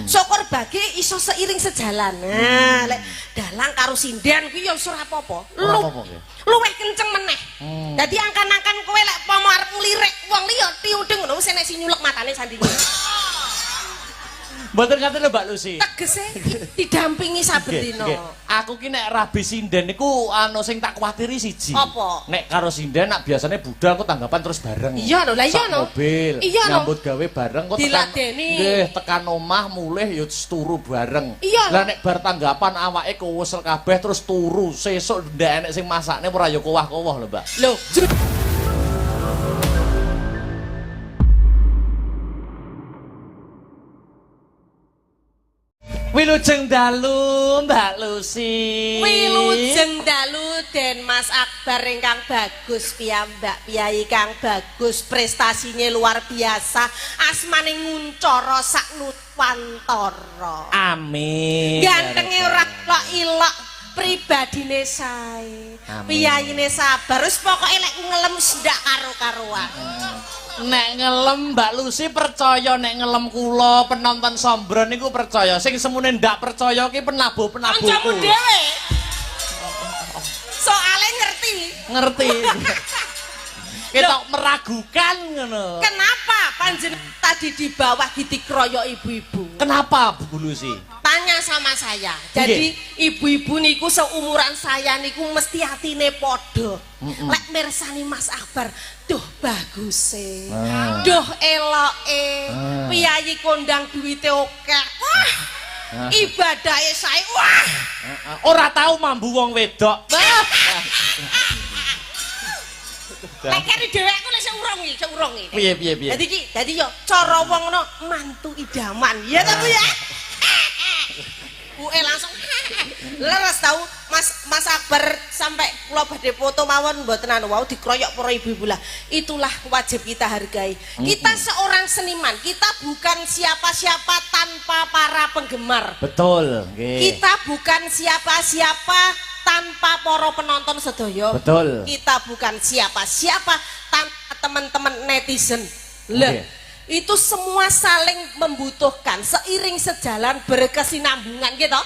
Syukur bagi iso seiring sejalan. Nah, lek dalang karo sinden kuwi ya ora apa-apa. Luwih kenceng meneh. Dadi angkan-angkan kowe lek pomo arep nglirik wong liya tiudeng ngono wis enek sing nyulek matane sandine. Mboten ngaten lho Mbak Lucy. Tegese didampingi saben dina. Aku ki nek rabi sinden niku sing tak kuwatiri siji. Apa? Nek karo sinden nak biasane budal kok tanggapan terus bareng. Iya lho, lah iya lho. Mobil. Nyambut gawe bareng kok tekan. Nggih, tekan omah mulih ya turu bareng. Lah nek bar tanggapan awake kewesel kabeh terus turu, sesuk ndak enek sing masakne ora ya kowah-kowah lho, Mbak. Lho, Wilujeng dalu Mbak Lucy. Wilujeng dalu Den Mas Akbar ingkang bagus piyambak piyai kang bagus prestasinya luar biasa asmane nguncara sak nutwantara. Amin. Gantenge ora kok ilok pribadine sae. Piyaine sabar wis pokoke lek ngelem ndak karo-karuan. Nek ngelem Mbak Lucy percaya, nek ngelem kula penonton Sombron niku percaya. Sing semune ndak percaya ki penabuh-penabuhku. Kancamu dhewe. Soale ngerti. Kita meragukan ngono. Kenapa panjenengan tadi di bawah dikroyok ibu-ibu? Kenapa Bu Lucy? Tanya sama saya. Jadi ibu-ibu niku seumuran saya niku mesti hatine padha. Lek mirsani Mas Akbar, duh baguse. Duh eloke. Piyayi kondang duwite akeh. Wah. Ibadahe sae. Wah. Ora tau mambu wong wedok. Lek kene dhewekku lek seurung iki. Piye. Dadi yo cara wong ngono mantu idaman. Ya ta Bu ya? Langsung leres tahu Mas Akbar sampai kula badhe foto mawon mboten anu wau dikroyok para ibu-ibu lah. Itulah wajib kita hargai. Kita seorang seniman, kita bukan siapa-siapa tanpa para penggemar. Betul, nggih. Kita bukan siapa-siapa tanpa para penonton sedaya. Betul. Kita bukan siapa-siapa tanpa teman-teman netizen. Lah, itu semua saling membutuhkan, seiring sejalan berkesinambungan gitu.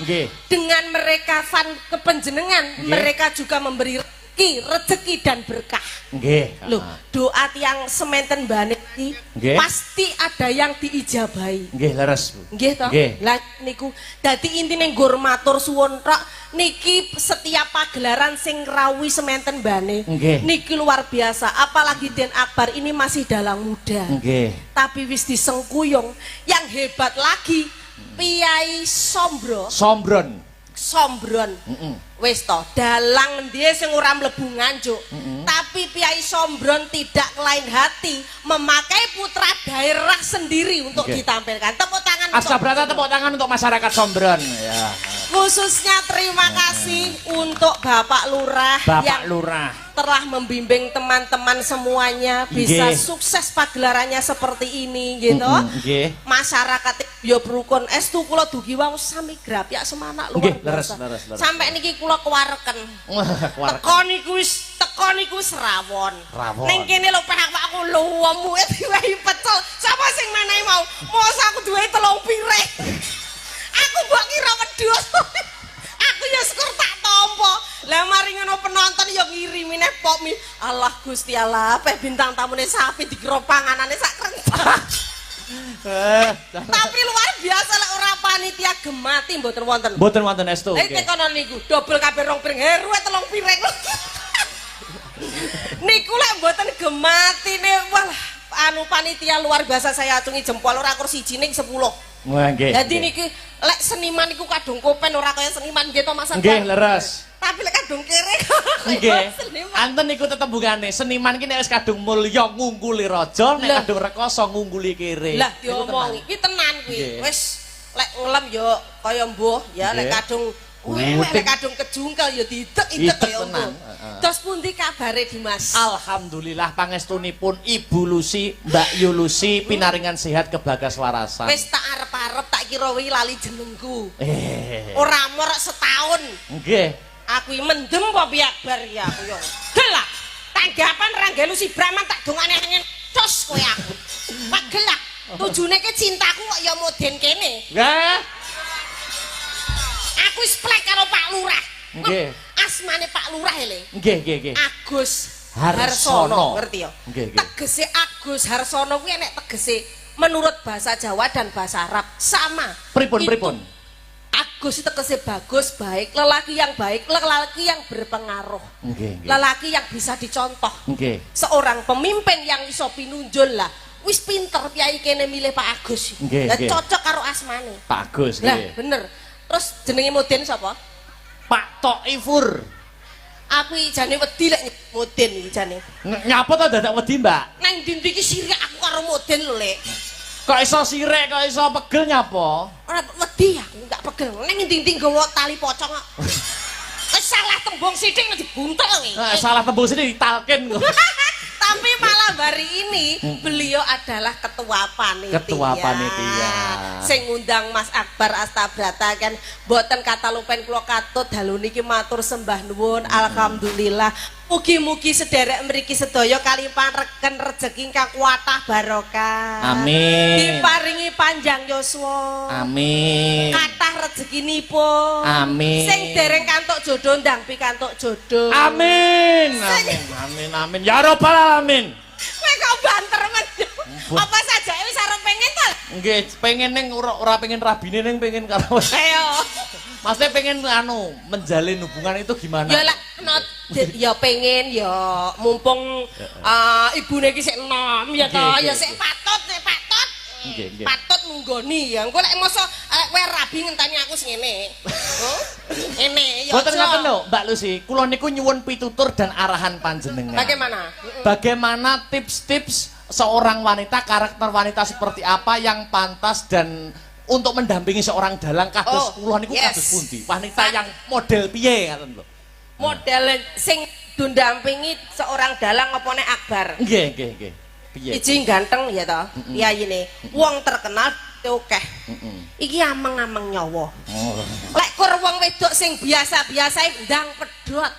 Dengan mereka fan kepenjenengan, mereka juga memberi rezeki dan berkah. Loh, doa tiang sementen bane iki pasti ada yang diijabahi. Nggih, leres Bu. Nggih to? Lah niku dadi intine nggur matur suwun tok niki setiap pagelaran sing rawuh sementen bane. Niki luar biasa, apalagi Den Akbar ini masih dalang muda. Tapi wis disengkuyung. Yang hebat lagi Piai Sombron. Wis to, dalang dia sing ora mlebu nganjuk. Tapi Piai Sombron tidak lain hati memakai putra daerah sendiri untuk ditampilkan. Tepuk tangan. Astabrata tepuk tangan untuk masyarakat Sombron ya. Khususnya terima kasih untuk Bapak Lurah yang telah membimbing teman-teman semuanya bisa sukses pagelarannya seperti ini gitu. Masyarakat yo berukun estu kula dugi wau sami grap ya semana luar biasa. Sampai niki kula kewareken. Teko niku wis rawon. Ning kene lho pehak aku lho muet diwehi pecel. Sapa sing menehi mau? Mosok aku duwe 3 piring. Aku mbok kira wedhus. Aku ya syukur tak tampa. Lah mari ngono penonton ya ngirimine pop mie. Allah Gusti Allah, peh bintang tamune sapi dikira panganane sak krengceng. Tapi luar biasa lek ora panitia gemati mboten wonten. Mboten wonten estu. Nggih. Tekono niku dobel kabeh 2 piring, heruwe 3 piring. Niku lek mboten gematine wah anu panitia luar biasa saya acungi jempol ora kursi jining 10. Wah nggih. Dadi niki lek seniman niku kadung kopen ora kaya seniman nggih to Mas. Nggih, leres. Tapi lek kadung kere. Nggih. Anten niku tetembungane, seniman ki nek wis kadung mulya ngungguli raja, nek kadung rekoso ngungguli kere. Lah diomongi, iki tenan kuwi. Wis lek ngelem yo kaya mbuh ya lek kadung lek kadung kejungkel ya diidek-idek kaya mbuh. Terus pundi kabare Dimas? Alhamdulillah pangestunipun Ibu Lucy, Mbak Yu Lucy pinaringan sehat kebagas warasan. Wis tak arep-arep tak kira wi lali jenengku. Ora morok setahun. Nggih. Aku iki mendem apa Pi Akbar ya aku yo. Gelak. Tanggapan ra ngelu si Brahman tak dongane angin cos kowe aku. Pak gelak. Tujune ki cintaku kok ya moden kene. Nggih. wis plek karo Pak Lurah. Nggih. Asmane Pak Lurah le. Nggih. Agus Harsono. Ngerti ya? Nggih. Tegese Agus Harsono kuwi nek tegese menurut bahasa Jawa dan bahasa Arab sama. Pripun? Agus itu tegese bagus, baik, lelaki yang baik, lelaki yang berpengaruh. Nggih. Lelaki yang bisa dicontoh. Nggih. Seorang pemimpin yang iso pinunjul lah. Wis pinter piyai kene milih Pak Agus. Nggih. Cocok karo asmane. Pak Agus Lah, nggih. bener. Terus jenenge Mudin sapa? Pak Toifur. Aku jane wedi lek Mudin iki jane. Nyapa to dadak wedi, Mbak? Nang ndi iki sirik aku karo Mudin lho, Lek. Kok iso sirek, kok iso pegel nyapa? Ora wedi aku, enggak pegel. Nang ndi-ndi nggawa tali pocong kok. Wis salah tembung sithik nek dibuntel kowe. Salah tembung sithik ditalken kok. Tapi malam hari ini beliau adalah ketua panitia. Ketua panitia. Sing ngundang Mas Akbar Astabrata kan mboten kata lupen kula katut dalu niki matur sembah nuwun. Alhamdulillah. Mugi-mugi sederek mriki sedaya kalimpaan reken rejeki ingkang kuatah barokah. Amin. Diparingi panjang yuswa. Amin. Kathah rezekinipun. Amin. Sing dereng kantuk jodoh ndang pikantuk jodoh. Amin. Amin. Ya Rabbal alamin. Kowe kok banter men. Apa saja wis arep pengen to? Nggih, pengen ning ora pengen rabine ning pengen karo. Ayo. Maksudnya pengen menjalin hubungan itu gimana? Ya lah ya pengen ya mumpung ibune iki sik enom ya to ya sik patut Nggih. patut munggoni ya engko lek mosok kowe rabi ngenteni aku sing ngene ngene ya Boten ngoten lho Mbak Lucy, kula niku nyuwun pitutur dan arahan panjenengan. Bagaimana tips-tips seorang wanita, karakter wanita seperti apa yang pantas dan untuk mendampingi seorang dalang kados kula niku kados pundi? Wanita yang model piye ngaten lho. Model sing dundampingi seorang dalang apa nek Akbar? Nggih. Piye? Iji ganteng ya toh. Piyayine. Wong terkenal akeh. Iki ameng-ameng nyawa. Lek kur wong wedok sing biasa-biasa ndang pedhot.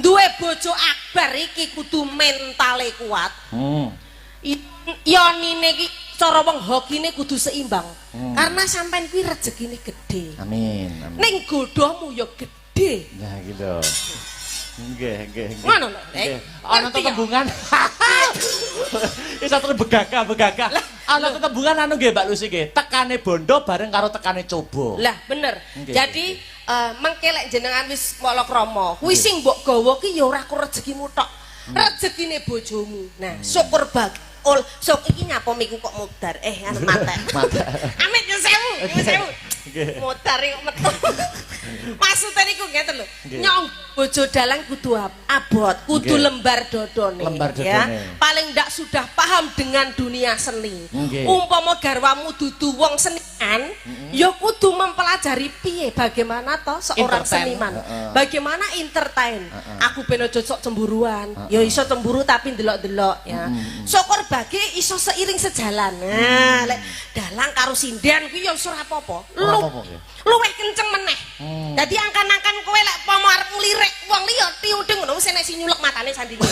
Duwe bojo Akbar iki kudu mentale kuat. Yonine iki cara wong hokine kudu seimbang. Karena sampean kuwi rezekine gede. Amin. Ning godhomu ya gede. Nah gitu. Nggih. Ngono lho. Ana tetembungan. Iso terus begagah. Ana tetembungan anu nggih Mbak Lucy nggih. Tekane bondo bareng karo tekane coba. Lah bener. Jadi mengke lek jenengan wis palakrama, kuwi sing mbok gawa ki ya ora ku rezekimu tok. Rezekine bojomu. Nah, syukur sok iki nyapa miku kok mudar. Anu mate. Amit yo sewu. Mudar kok metu. Maksudnya niku ngeten lho. Nyong bojo dalang kudu abot, kudu lembar dodone. Ya. Paling ndak sudah paham dengan dunia seni. Umpama garwamu dudu wong senian, ya kudu mempelajari piye bagaimana toh seorang seniman. Bagaimana entertain. Aku ben aja sok cemburuan. Ya iso cemburu tapi ndelok-ndelok ya. Syukur bagi iso seiring sejalan. Nah, lek dalang karo sinden kuwi ya ora apa-apa. Luwih kenceng meneh. Dadi angkan-angkan kowe lek pomo arep nglirik wong liya tiudeng ngono wis enek sing nyulek matane sandinge.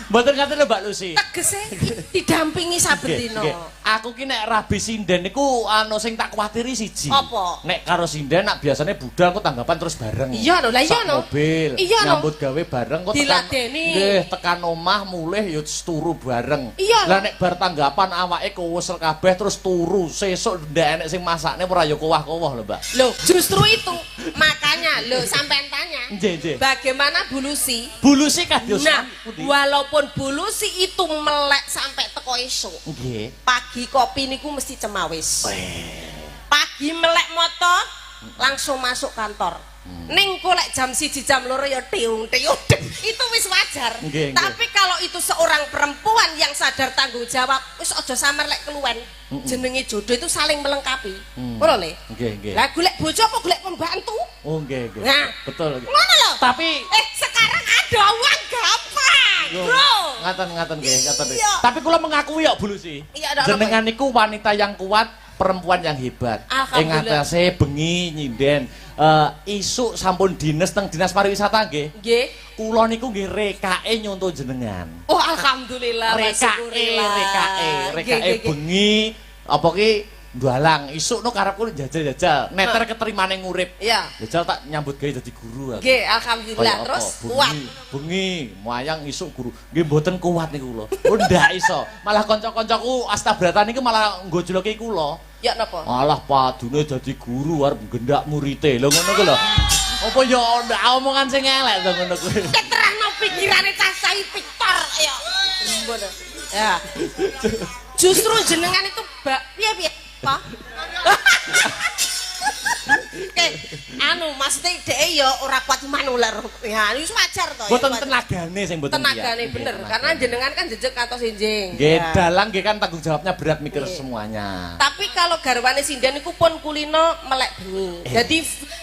Mboten ngaten lho Mbak Lucy. Tegese didampingi saben dina. Aku ki nek rabi sinden niku anu sing tak kuwatiri siji. Apa? Nek karo sinden nak biasane budal kok tanggapan terus bareng. Iya lho, lah iya lho. Mobil, nyambut gawe bareng kok tekan omah mulih ya turu bareng. Lah nek bar tanggapan awake kewesel kabeh terus turu, sesuk ndak enek sing masakne ora ya kowah-kowah lho, Mbak. Loh, justru itu. Makanya lho sampean tanya. Nggih. Bagaimana Bulusi? Bulusi kados walaupun Bulusi itu melek sampai teko esuk. Nggih. Pagi kopi niku mesti cemawis. Pagi melek motor langsung masuk kantor. Ning kolek jam 1 jam 2 ya tiung. Itu wis wajar. Tapi kalau itu seorang perempuan yang sadar tanggung jawab, wis aja samar lek keluwen. Jenenge jodoh itu saling melengkapi. Ngono le? Nggih. Lah golek bojo apa golek pembantu? Oh nggih. Nah, betul. Ngono lho. Tapi sekarang ada uang gampang, Bro. Ngaten nggih, ngaten. Tapi kula mengakui ya Bulusi. Iya, jenengan niku wanita yang kuat, perempuan yang hebat. Ing atase bengi nyinden. Isuk sampun dinas teng Dinas Pariwisata nggih. Nggih. Kula niku nggih rekake nyonto jenengan. Oh alhamdulillah. Rekake bengi apa ki Ndalang isuk no karepku jajal-jajal neter keterimane ngurip. Iya. Jajal tak nyambut gawe dadi guru aku. Nggih, alhamdulillah. Terus kuat. Bengi, wayang isuk guru. Nggih mboten kuat niku kula. Oh ndak iso. Malah kanca-kancaku astabrata niku malah nggojloki kula. Ya napa? Malah padune dadi guru arep gendak murite. Lho ngono ku lho. Apa ya ndak omongan sing elek to ngono kuwi. Keterahno pikirane cah Victor ya. Ya. Justru jenengan itu piye Pak? Maksudnya dhek ya ora kuat manuler. Ya, wis wajar to. Mboten tenagane sing mboten piye. Tenagane bener, karena jenengan kan jejeg kantos enjing. Nggih, dalang nggih kan tanggung jawabnya berat mikir semuanya. Tapi kalau garwane sinden iku pun kulino melek bengi. Jadi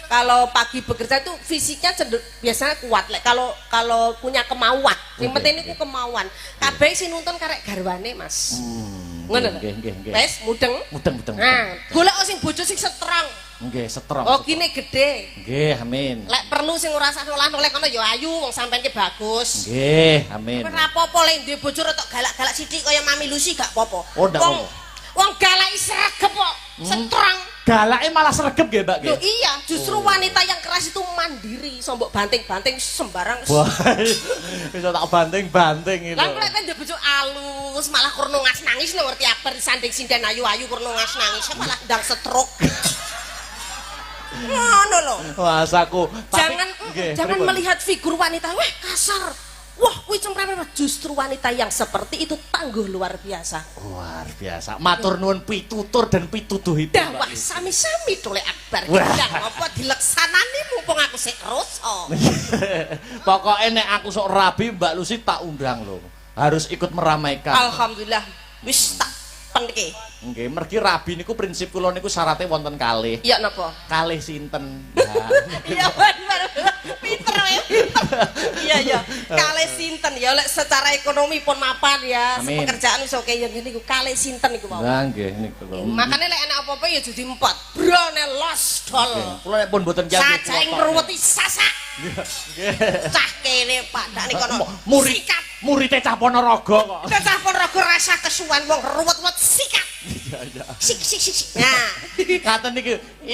kalau pagi bekerja itu fisiknya biasanya kuat. Kalau punya kemauan. Yang penting itu kemauan. Kabeh sing nuntun karek garwane, Mas. Ngono. Nggih. Wes mudeng. Mudeng. Nah, golek sing bojo sing setrong. Nggih, setrong. Oh, kine gede. Nggih, amin. Lek perlu sing ora usah noleh-noleh kono ya ayu, wong sampean ki bagus. Nggih, amin. Ora apa-apa lek duwe bojo rada galak-galak sithik kaya Mami Lucy gak apa-apa. Oh, ndak apa. Wong galak sregep kok, setrong. Galake malah sregep nggih, Mbak. Loh iya, justru wanita yang keras itu mandiri, sombok banting-banting sembarang. Wah, bisa tak banting-banting itu. Lah lek ndek bojo alus, malah kurno ngas-nangis ngerti apa disanding sinden ayu-ayu kurno ngas-nangis malah ndang stroke. Ngono lho. Wah, aku jangan melihat figur wanita, wah kasar. Wah, kuwi cempreme justru wanita yang seperti itu tangguh luar biasa. Luar biasa. Matur nuwun pitutur dan pituduhipun. Wah, sami-sami Tole Akbar. Ndang apa dileksanani mumpung aku sik kroso. Pokoke nek aku sok rabi Mbak Lucy tak undang lho. Harus ikut meramaikan. Alhamdulillah. Wis tak peniki. Nggih, mergi rabi niku prinsip kula niku syaratnya wonten kalih. Iya napa? Kalih sinten. Iya bener. Pinter ya. Iya. Kalih sinten ya lek secara ekonomi pun mapan ya. Pekerjaan iso kaya ngene iku kalih sinten iku mau. Lah nggih niku lho. Makane lek ana apa-apa ya jadi empat. Brone los dol. Kula nek pun mboten kiye. Saja ngruweti sasak. Nggih. Cah kene padane kono. Murite cah Ponorogo kok. Cah Ponorogo rasa kesuwen wong ruwet-ruwet sikat. Iya. Sik. Nah, ngaten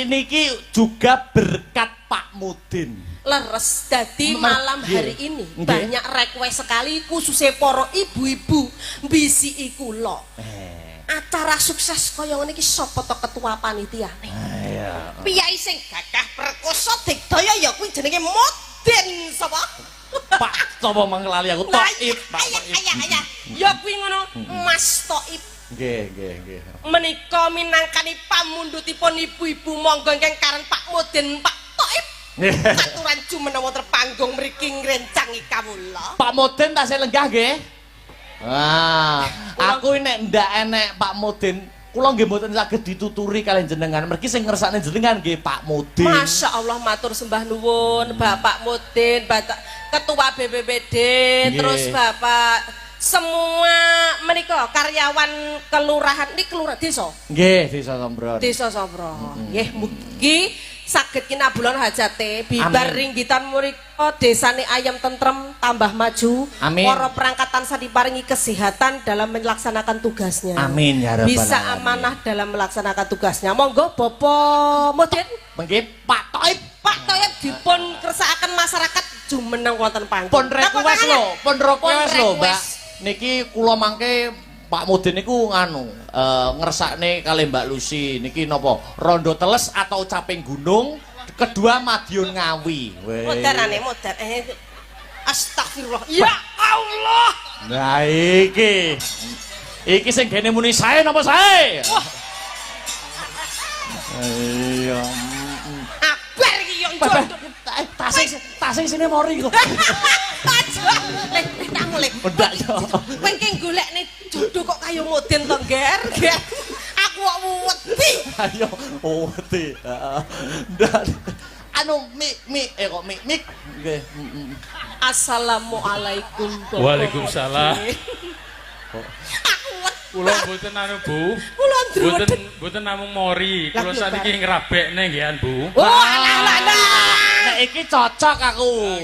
niki juga berkat Pak Mudin. Leres dadi malam hari ini banyak request sekali khususnya para ibu-ibu mbisi iku lho. Acara sukses kaya ngene iki sapa to ketua panitiane? Iya. Piyai sing gagah perkoso digdaya ya kuwi jenenge Mudin sapa? Pak sapa mengelali aku Toib, Pak. Ayah. Ya kuwi ngono, Mas Toib. Nggih. Menika minangkani pamundhutipun ibu-ibu monggo ingkang karen Pak Mudin, Pak Toib. Aturan jumenawa terpanggung mriki ngrencangi kawula. Pak Mudin tasih lenggah nggih. Wah, aku nek ndak enek Pak Mudin, kula nggih mboten saged dituturi kalian jenengan. Mergi sing ngersakne jenengan nggih Pak Mudin. Masya Allah matur sembah nuwun Bapak Mudin, Ketua BPBD, terus Bapak semua menika karyawan kelurahan ini kelurahan desa. Nggih, Desa Sombron. Desa Sombron. Nggih, mugi saged kinabulan hajate bibar ringgitan murika desane ayam tentrem tambah maju. Para perangkatan diparingi kesehatan dalam melaksanakan tugasnya. Amin ya rabbal alamin. Bisa amanah dalam melaksanakan tugasnya. Monggo Bapak Mudin. Nggih, Pak Toib. Pak Toib dipun kersakaken masyarakat jumeneng wonten panggung. Pun request lho, Mbak. Niki kula mangke Pak Mudin niku nganu ngersakne kali Mbak Lucy niki napa rondo teles atau caping gunung kedua Madiun Ngawi. Moderane modern. Astagfirullah. Ya Allah. Nah iki sing gene muni sae napa sae? Wah. Iya. Akbar iki yo njondok. Tasing sini mori kok. Lek tak mulai. Ndak yo. Kowe ki golekne jodoh kok kaya Mudin to, Nger. Aku kok wedi. Ayo, wedi. Ndak. Anu kok mik. Nggih. Assalamualaikum. Waalaikumsalam. Kula mboten anu Bu. Mboten namung mori. Kula sakniki ngrabekne nggih Bu. Oh, alah. Nek iki cocok aku.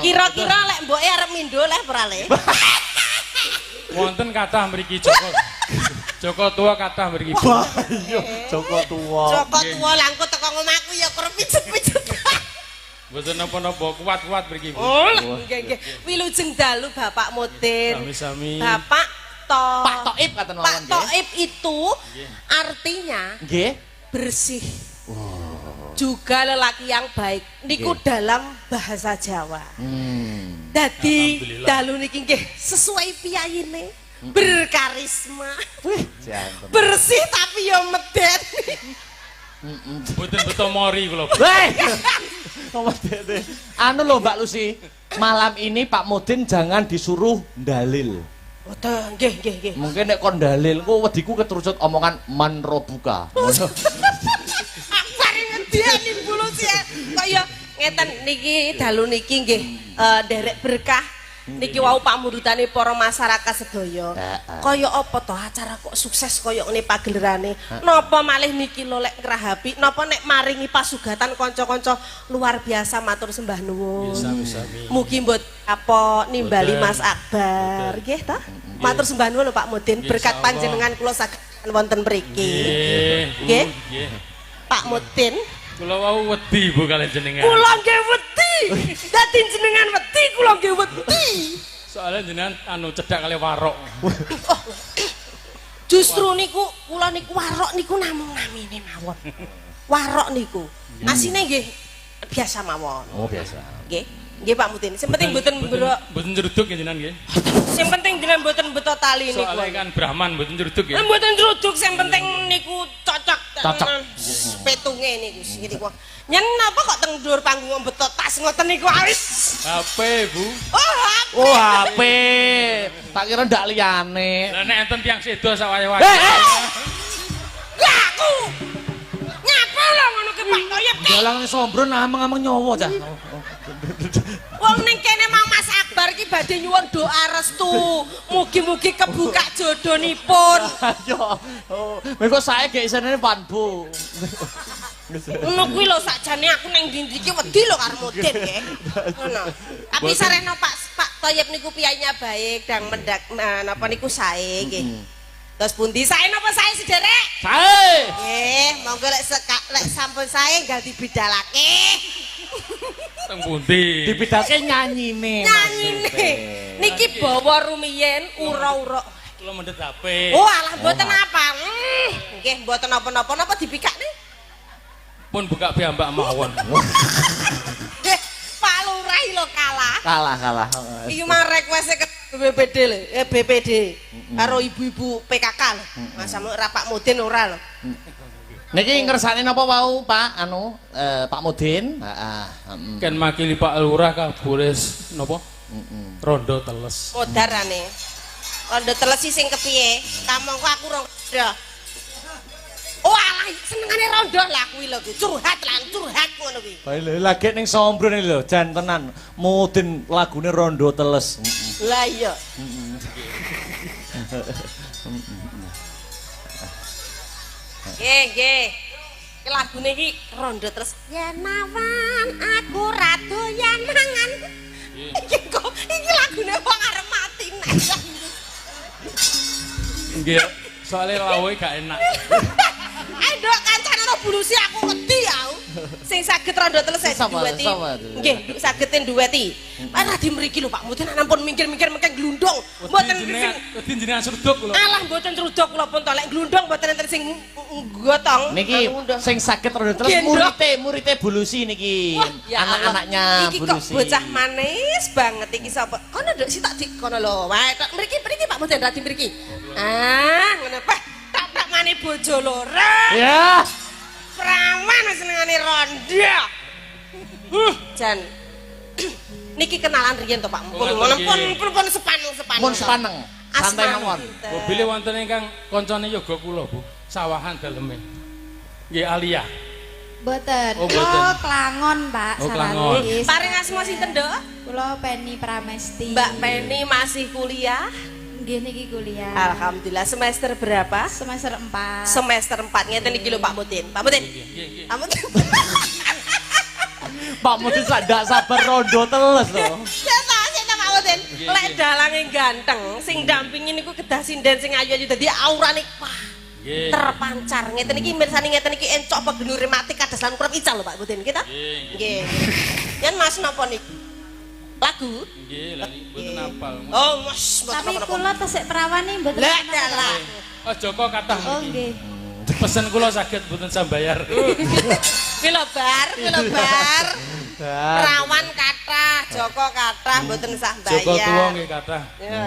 Kira-kira lek mboke arep mindo leh ora le. Wonten kathah mriki Joko tua kathah mriki. Wah, iya Joko tua. Joko tua langkut teko omahku ya kerpijet-pijet. Mboten napa-napa, kuat-kuat mriki, Bu. Oh, nggih nggih. Wilujeng dalu Bapak Mutin. Sami-sami. Pak Toib kata Pak Toib itu artinya nggih bersih. Juga lelaki yang baik. Niku dalam bahasa Jawa. Dadi dalu niki nggih sesuai piyayine. Berkarisma. Bersih tapi yo meden. Mboten beto mori kula. Anu lho Mbak Lucy, malam ini Pak Mudin jangan disuruh dalil. Boten, nggih nggih nggih. Mungkin nek kon dalil, ku wediku keterucut omongan man robuka. Bareng ngediani Bu Lucy. Kaya ngeten niki dalu niki nggih derek berkah. Niki wau pamurutane para masyarakat sedaya. Kaya apa to acara kok sukses kaya ngene pagelerane? Napa malih niki lho lek ngrahapi, napa nek maringi pasugatan kanca-kanca luar biasa matur sembah nuwun. Sami-sami. Mugi mbot apa nimbali Mas Akbar, nggih ta? Matur sembah nuwun lho Pak Mudin, berkat panjenengan kula saged wonten mriki. Nggih. Pak Mudin, kula wau wedi Bu kalian jenengan. kula nggih wedi. Dadi jenengan wedi, kula nggih wedi. Soalnya jenengan anu cedak kali warok. Justru niku kula niku warok niku namung namine mawon. Warok niku. Asine nggih biasa mawon. Oh biasa. Nggih. Nggih Pak Mudin. Sing penting mboten Mboten nyeruduk ya jenengan nggih. sing penting jenengan mboten beto tali niku. Soalnya kan Brahman mboten nyeruduk ya. Mboten nyeruduk, sing penting niku cocok. Cocok. Petunge niku niku. Nyen napa kok teng dhuwur panggung beto tas ngoten niku awis. HP Bu. Oh, Oh HP. Tak kira ndak liyane. Lah nek enten tiyang sedo sak wae-wae. Lah aku. Ngapa lho ngono ke Pak Toyib? Dalang sombron ameng-ameng nyawa cah. Wong ning kene Mang Mas Akbar iki badhe nyuwun doa restu. Mugi-mugi kebuka jodhonipun. Ayo. Oh, mengko sae gek isenene Pan Bu. Ngono kuwi lho sakjane aku ning ndi iki wedi lho karo Mudin nggih. Ngono. Tapi sarena Pak Toyib niku piyainya baik dang mendak napa niku sae nggih. Terus pundi sae napa sae sederek? Sae. Nggih, monggo lek sampun sae enggal dibidalake. Teng pundi? Dibidalke nyanyine. Nyanyine. Niki bawa rumiyin ura-ura. Kula mendhet HP. Oh, alah mboten apa. Nggih, mboten napa-napa napa dibikak nih. Pun buka piyambak mawon. Pak Lurah lho kalah. Kalah. Iki mah request ke BPD lho, BPD karo ibu-ibu PKK lho. Masa ora Pak Mudin ora lho. Niki ngersane napa wau Pak anu Pak Mudin? Heeh. Ken makili Pak Lurah kabures napa? Rondo teles. Modarane. Rondo telesi sing kepiye? Kamangku aku rong oh alah senengane rondo lah kuwi lho curhat ngono kuwi. Bae lagi ning sombron iki lho jan tenan. Mudin lagune rondo teles. Lah iya. Nggih. Iki lagune iki rondo terus yen awan aku ra doyan mangan. Iki lagune wong arep mati nek. Nggih, soalnya lawuhe gak enak. Ayo kancane ana bulusi aku wedi aku. Sing saged rondo teles duweti. Nggih, saged duweti. Ana di mriki lho Pak Mudin ampun mikir-mikir mengke glundung. Mboten Wedi jenengan seruduk kula. alah mboten cruduk kula pun to lek glundung mboten enten sing gotong. Niki sing saged rondo teles murite bulusi niki. Anak-anaknya iki bulusi. kok bocah manis banget iki sapa? Kono nduk si tak di kono lho. Wae tok mriki Pak Mudin radi mriki. Ah, ngono Pak. Tak mani bojo loro. Ya. Prawan senengane rondo. Jan. Niki kenalan riyen to Pak. Pun sepaneng. Mun sepaneng. Santai mawon. Mobile wonten ingkang kancane yoga kula, Bu. Sawahan daleme. Nggih Alia. Boten. Oh, boten. Klangon, Pak. Oh, Klangon. Sarawis. Paring asma sinten, Nduk? Kula Penny Pramesti. Mbak Penny masih kuliah? Nggih niki kuliah. Alhamdulillah. Semester berapa? Semester 4. Semester 4. Ngeten iki lho Pak Mudin. Pak Mudin. Nggih. Pak Mudin. Pak Mudin sak ndak sabar rondo teles to. Ya ta, Pak Mudin. Lek dalange ganteng, sing dampingi niku kedah sinden sing ayu-ayu dadi aurane wah. Terpancar. Ngeten iki mirsani ngeten iki encok apa genure mati kados lan kurep ical lho Pak Mudin kita. Nggih. Yen Mas napa niku? Lagu? Nggih, lha niku mboten hafal. Oh, Mas, Tapi kula tesih perawan nih mboten. Lah dalah. Oh, Joko kathah Oh niki. nggih. Pesen kula saged mboten sambayar. Kuwi lho bar. Rawan kathah, Joko kathah mboten sah bayar. Joko tuwa nggih kathah.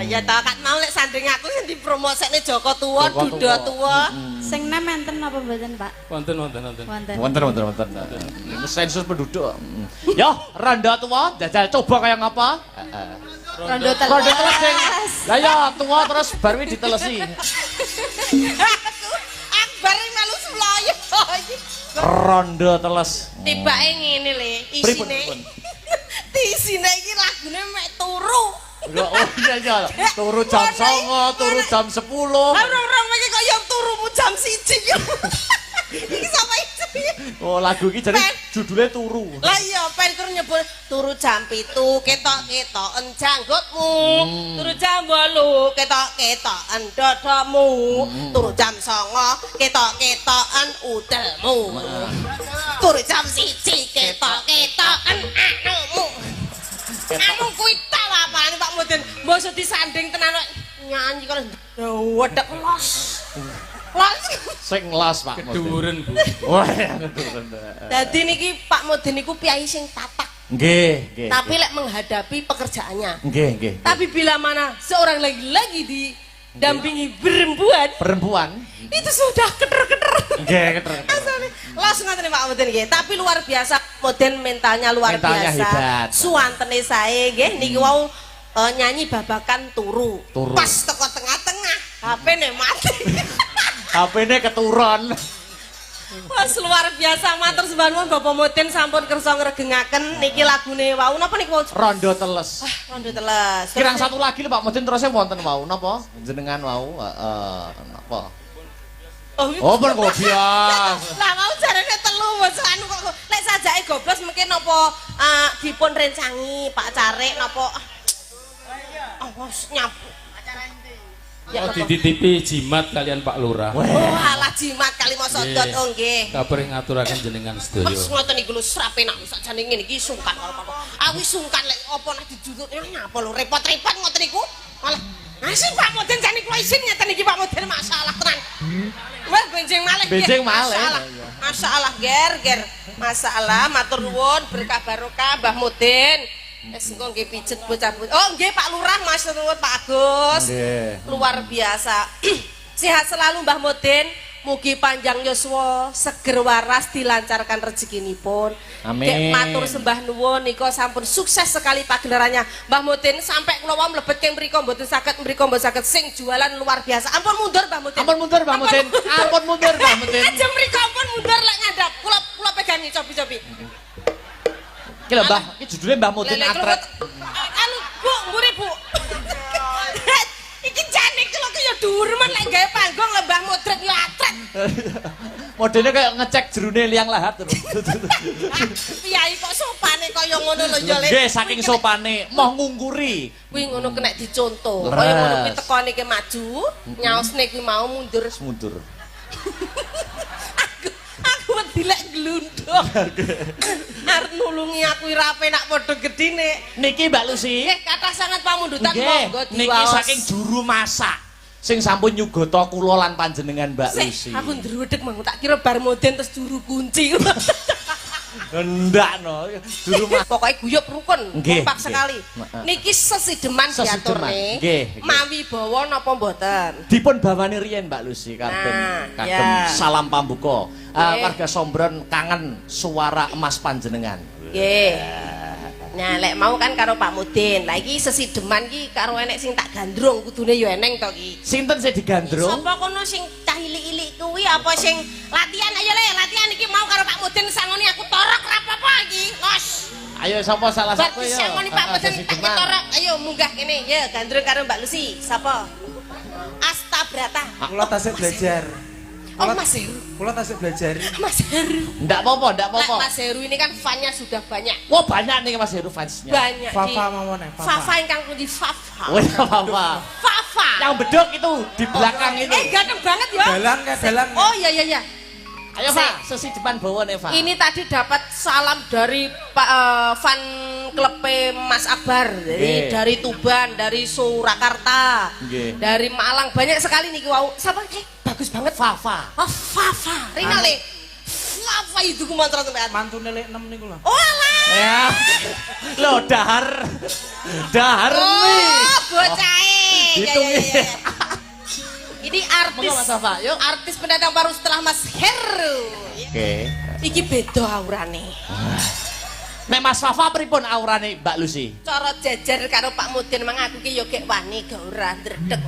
Ya ta kat mau lek sanding aku sing dipromosekne Joko tuwa, Duda tuwa. Sing nem enten apa mboten, Pak? Wonten. Wonten. Ini sensus penduduk. Yo, Randa tua, jajal coba kayak ngapa? Rondo Randa teles. teles. Lah ya, tua terus baru ditelesi. Akbar melu suloyo iki. Randa teles. Tibake ngene le, isine. Isine iki lagune mek turu. Oh iya, turu jam 09.00, turu jam 10. Orang-orang iki kok ya turumu jam 1 yo. Iki sapa itu? Oh, lagu iki jadi judulnya turu. Lah iya, pen kur nyebut turu jam 7 ketok-ketoken janggutmu. Turu jam 8 ketok-ketoken dodokmu. Turu jam 9 ketok-ketoken udelmu. Turu jam 1 ketok-ketoken anumu. Anu kuwi ta apane Pak Mudin? Mbok disanding tenan nyanyi kok wedek los. Los. Sing las Pak Mudin. Keduren, Bu. Wah, keduren. Dadi niki Pak Mudin niku piyai sing tatak. Nggih. Tapi lek menghadapi pekerjaannya. Nggih. Tapi bila mana seorang lagi didampingi perempuan itu sudah keter-keter. Nggih, keter. Asale los ngoten Pak Mudin nggih. Tapi luar biasa Mudin mentalnya luar Mentalnya biasa. hebat. Suwantene sae nggih niki wau nyanyi babakan turu. Pas teko tengah-tengah HP-ne mati. HP-ne keturun. Wes luar biasa matur sembah nuwun Bapak Mudin sampun kersa ngregengaken niki lagune wau napa niku wau? Rondo teles. Rondo teles. Kirang satu lagi lho Pak Mudin terusnya wonten wau napa? Jenengan wau napa? Oh, bergobias. Lah mau jarene telu wis anu kok lek sajake goblos mungkin napa dipun rencangi Pak Carek napa wis nyapu. Ya dititipi jimat kalian Pak Lurah. Oh alah jimat kali mosodot oh nggih. Kabar ngaturaken jenengan sedaya. Mas ngoten niku lho srape nak sakjane ngene iki sungkan karo Pak. Aku sungkan lek apa nak dijutut nyapa lho repot-repot ngoten niku. Malah ngasih Pak Mudin jane kula isin ngeten iki Pak Mudin masalah tenan. Wes benjing malih. Benjing malih. Masalah ger. Masalah matur nuwun berkah barokah Mbah Mudin. Wis engko nggih pijet bocah-bocah. Oh nggih Pak Lurah matur nuwun Pak Agus. Luar biasa. Sehat selalu Mbah Mudin. Mugi panjang yuswa, seger waras dilancarkan rezekinipun. Amin. Dek matur sembah nuwun nika sampun sukses sekali pagelarannya. Mbah Mudin sampai kula wau mlebet keng mriku mboten saged sing jualan luar biasa. Ampun mundur Mbah Mudin. Ampun mundur Mbah Mudin. Aja mriku ampun mundur lek ngandhap. Kula pegangi cobi-cobi. Iki lho Mbah, iki judulnya Mbah Mudin Atret. Anu Bu, mburi Bu. Iki jane kula kaya dhuwur men lek gawe panggung Mbah Mudin yo atret. Modelnya kayak ngecek jerune liang lahat terus. Piyai kok sopane kaya ngono lho ya Le. Nggih, saking sopane moh ngungkuri. Kuwi ngono kena dicontoh. Kaya ngono kuwi tekone ki maju, nyaosne kuwi mau mundur. Aku wedi lek glunduk. Arep nulungi aku ora penak padha gedine. Niki Mbak Lucy. Nggih, kathah sangat pamundutan monggo diwaos. Niki saking juru masak sing sampun nyugata kula lan panjenengan Mbak Lucy. Aku ndrudeg mang tak kira bar Mudin terus juru kunci. Ndak no, juru masak. Pokoke guyub rukun, kompak sekali. Niki sesideman diaturne. Mawi bawa napa mboten? Dipun bawani riyen Mbak Lucy kagem salam pambuka. Warga Sombron kangen suara emas panjenengan. Nggih. Nah, lek mau kan karo Pak Mudin. Lah iki sesideman iki karo enek sing tak gandrung kudune ya eneng to iki. Sinten sing digandrung? Sapa kono sing cah ilik-ilik kuwi apa sing latihan ayo Le, latihan iki mau karo Pak Mudin sangoni aku torok ora apa-apa iki. Los. Ayo sapa salah satu ya. Sangoni Pak Mudin tak torok. Ayo munggah kene. Ya gandrung karo Mbak Lucy. Sapa? Astabrata. Kula tasih belajar. Oh Mas Heru. Kula tasik belajar. Mas Heru. Ndak apa-apa, ndak apa-apa. Mas Heru ini kan fan-nya sudah banyak. Wah, banyak nih Mas Heru fans-nya. Banyak. Fafa mawon Fafa ingkang pundi Fafa. Wah, apa-apa. Fafa. Yang bedok itu di belakang itu. Ganteng banget ya. Dalang ya, dalang. Oh iya iya iya. Ayo, Pak, sesi depan bawa nih, Pak. Ini tadi dapat salam dari Pak fan klub Mas Akbar, dari Tuban, dari Surakarta, dari Malang, banyak sekali nih wow. Siapa sih? Bagus banget. Fafa. Oh, Fafa. Rina le. Fafa itu ku mantra sampean. Mantune lek 6 niku lho. Oh alah. Ya. Loh, dahar. Dahar nih. Oh, bocahe. Hitung Ya. Ini artis. Mas Fafa, yuk. Artis pendatang baru setelah Mas Heru. Oke. Iki beda aurane. Nek Mas Fafa pripun aurane Mbak Lucy? Cara jejer karo Pak Mudin mang aku ki yo gek wani gak ora ndredeg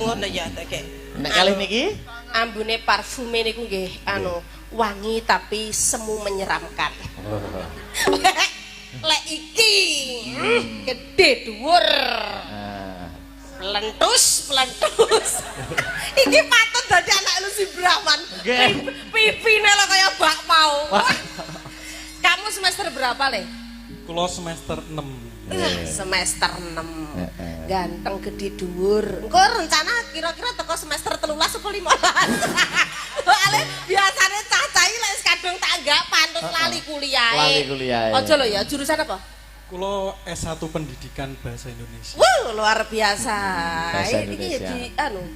ngono ya gek. Nek kalih niki Ambune parfume niku nggih wangi tapi semu menyeramkan. Lek iki gede dhuwur. Pelentus. Iki patut dadi anak Lucy Brahman. Pipine lo kaya bakpao. Kamu semester berapa, Le? Kula semester 6. Semester 6. Ganteng gede dhuwur. Engko rencana kira-kira teko semester 13 apa 15. Soale biasane cacai lek kadung tak gak pantes lali kuliah. Lali kuliah. Aja lho ya, jurusan apa? Kula S1 Pendidikan Bahasa Indonesia. Luar biasa. Bahasa Ini Indonesia. di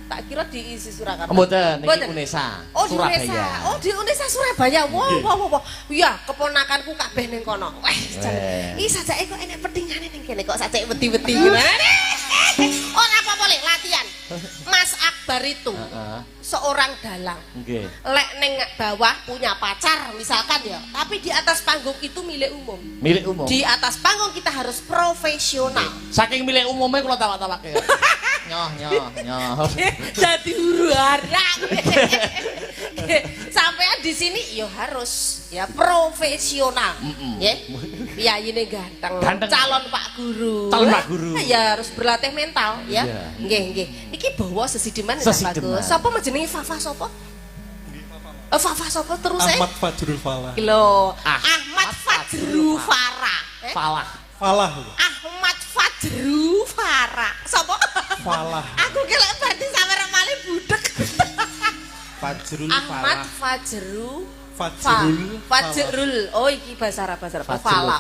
tak kira diisi Surakarta. Mboten, niki Unesa. Oh, di Surabaya. Unesa. Oh, di Unesa Surabaya. Wow. Iya, keponakanku kabeh ning kono. Wes, iki sajake kok enek petingane ning kene kok sajake wedi-wedi. Ora apa-apa Le, latihan. Mas Akbar itu seorang dalang. Nggih. Lek ning bawah punya pacar misalkan ya, tapi di atas panggung itu milik umum. Milik umum. Di atas panggung kita harus profesional. Saking milik umumnya kula tawak-tawake. Nyoh. Jadi huru hara. Sampean di sini ya harus ya profesional. Ya. Piyayine ganteng. Calon Pak Guru. Calon Pak Guru. Ya harus berlatih mental ya. Nggih. Iki bawa sesideman bagus. Sapa jenenge Fafa sapa? Fafa sapa terus Ahmad Fajrul Falah. Lho, Ahmad Fajrul Farah. Falah. Ahmad Fajrul Farah. Sapa? Falah. Aku ki lek berarti sampe remale budek. Fajrul Ahmad Falah. Fajrul. Oh iki bahasa Arab. Falah.